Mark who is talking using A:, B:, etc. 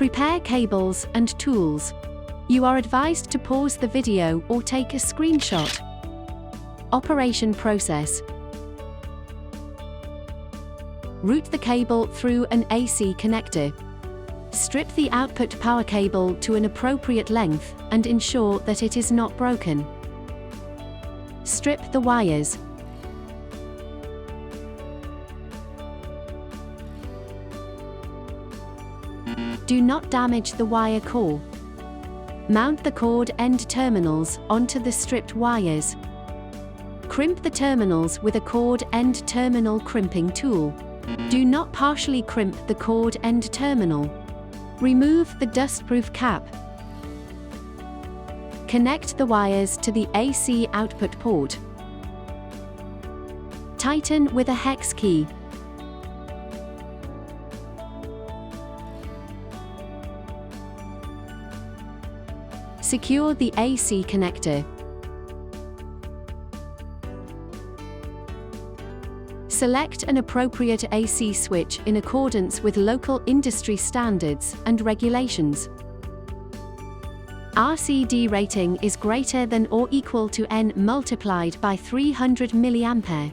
A: Prepare cables and tools. You are advised to pause the video or take a screenshot. Operation process. Route the cable through an AC connector. Strip the output power cable to an appropriate length and ensure that it is not broken. Strip the wires. Do not damage the wire core. Mount the cord end terminals onto the stripped wires. Crimp the terminals with a cord end terminal crimping tool. Do not partially crimp the cord end terminal. Remove the dustproof cap. Connect the wires to the AC output port. Tighten with a hex key. Secure the AC connector. Select an appropriate AC switch in accordance with local industry standards and regulations. RCD rating is greater than or equal to N multiplied by 300 mA.